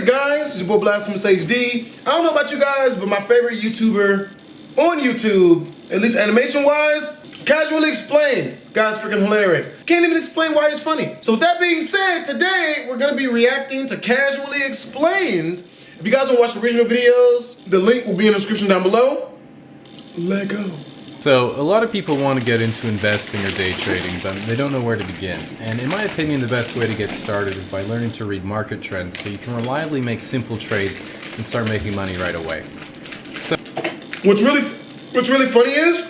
is, guys? It's your boy Blastphamoushd. I don't know about you guys, but my favorite YouTuber on YouTube, at least animation-wise, Casually Explained. Guy's freaking hilarious. Can't even explain why he's funny. So with that being said, today we're gonna be reacting to Casually Explained. If you guys want to watch the original videos, the link will be in the description down below. Let go. So, a lot of people want to get into investing or day trading, but they don't know where to begin. And in my opinion, the best way to get started is by learning to read market trends so you can reliably make simple trades and start making money right away. So, what's really funny is,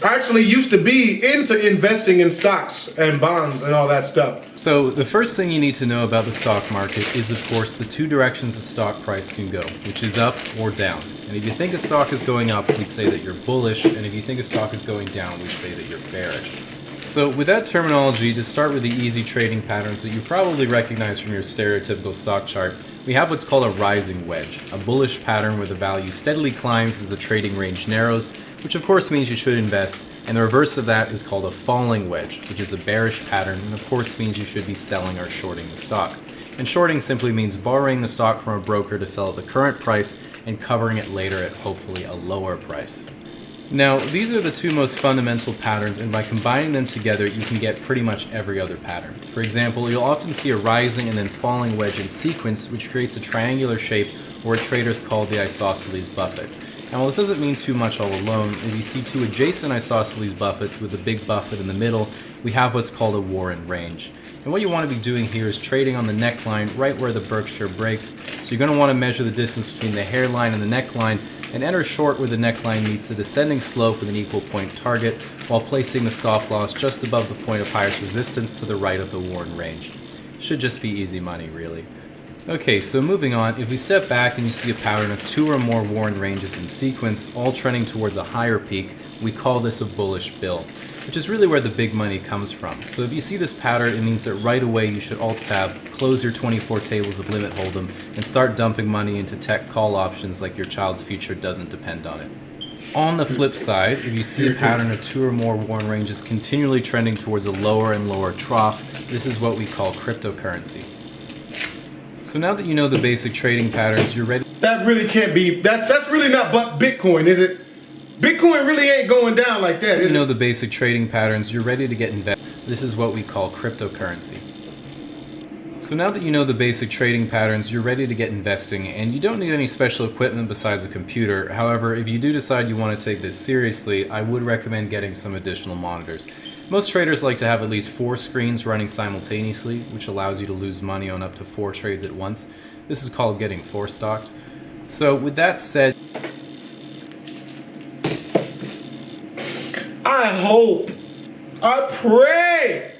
I actually used to be into investing in stocks and bonds and all that stuff. So the first thing you need to know about the stock market is, of course, the two directions a stock price can go, which is up or down. And if you think a stock is going up, we'd say that you're bullish, and if you think a stock is going down, we'd say that you're bearish. So with that terminology, to start with the easy trading patterns that you probably recognize from your stereotypical stock chart, we have what's called a rising wedge, a bullish pattern where the value steadily climbs as the trading range narrows, which of course means you should invest, and the reverse of that is called a falling wedge, which is a bearish pattern, and of course means you should be selling or shorting the stock. And shorting simply means borrowing the stock from a broker to sell at the current price and covering it later at hopefully a lower price. Now, these are the two most fundamental patterns, and by combining them together, you can get pretty much every other pattern. For example, you'll often see a rising and then falling wedge in sequence, which creates a triangular shape, or what traders call the isosceles buffet. And while this doesn't mean too much all alone, if you see two adjacent isosceles buffets with a big buffet in the middle, we have what's called a Warren range. And what you want to be doing here is trading on the neckline right where the Berkshire breaks. So you're going to want to measure the distance between the hairline and the neckline and enter short where the neckline meets the descending slope with an equal point target, while placing the stop loss just above the point of highest resistance to the right of the Warren range. Should just be easy money, really. Okay, so moving on, if we step back and you see a pattern of two or more Warren ranges in sequence, all trending towards a higher peak, we call this a bullish bill, which is really where the big money comes from. So if you see this pattern, it means that right away you should Alt-Tab, close your 24 tables of limit hold'em, and start dumping money into tech call options like your child's future doesn't depend on it. On the flip side, if you see a pattern of two or more Warren ranges continually trending towards a lower and lower trough, this is what we call cryptocurrency. So now that you know the basic trading patterns, you're ready. That really can't be, that's really not but Bitcoin, is it? Bitcoin really ain't going down like that, is it? You know the basic trading patterns, you're ready to get invested. This is what we call cryptocurrency. So now that you know the basic trading patterns, you're ready to get investing, and you don't need any special equipment besides a computer. However, if you do decide you want to take this seriously, I would recommend getting some additional monitors. Most traders like to have at least 4 screens running simultaneously, which allows you to lose money on up to 4 trades at once. This is called getting forestocked. So with that said, I hope, I pray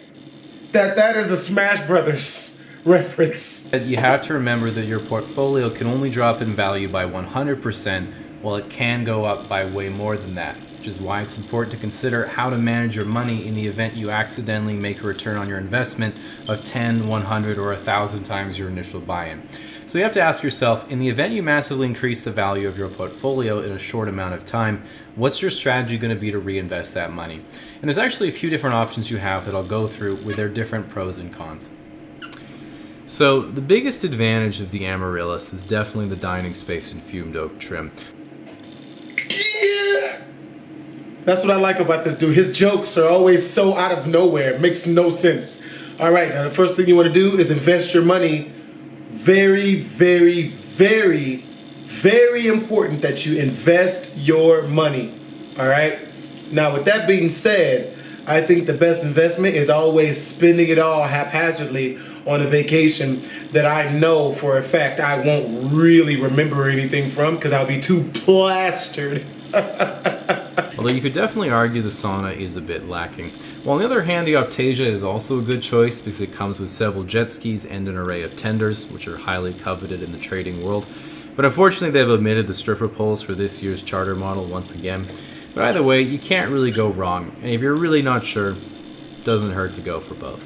that is a Smash Brothers reference. You have to remember that your portfolio can only drop in value by 100%, while it can go up by way more than that, which is why it's important to consider how to manage your money in the event you accidentally make a return on your investment of 10, 100, or 1,000 times your initial buy-in. So you have to ask yourself, in the event you massively increase the value of your portfolio in a short amount of time, what's your strategy going to be to reinvest that money? And there's actually a few different options you have that I'll go through with their different pros and cons. So the biggest advantage of the Amaryllis is definitely the dining space and fumed oak trim. Yeah. That's what I like about this dude. His jokes are always so out of nowhere. It makes no sense. All right, now the first thing you want to do is invest your money. Very, very, very, very important that you invest your money. All right? Now, with that being said, I think the best investment is always spending it all haphazardly on a vacation that I know for a fact I won't really remember anything from because I'll be too plastered. Although you could definitely argue the sauna is a bit lacking. While on the other hand, the Optasia is also a good choice because it comes with several jet skis and an array of tenders, which are highly coveted in the trading world. But unfortunately, they've omitted the stripper poles for this year's charter model once again. But either way, you can't really go wrong. And if you're really not sure, it doesn't hurt to go for both.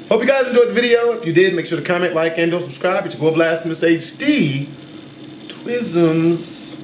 Hope you guys enjoyed the video. If you did, make sure to comment, like, and don't subscribe. It's your boy Blastphamoushd. Twisms.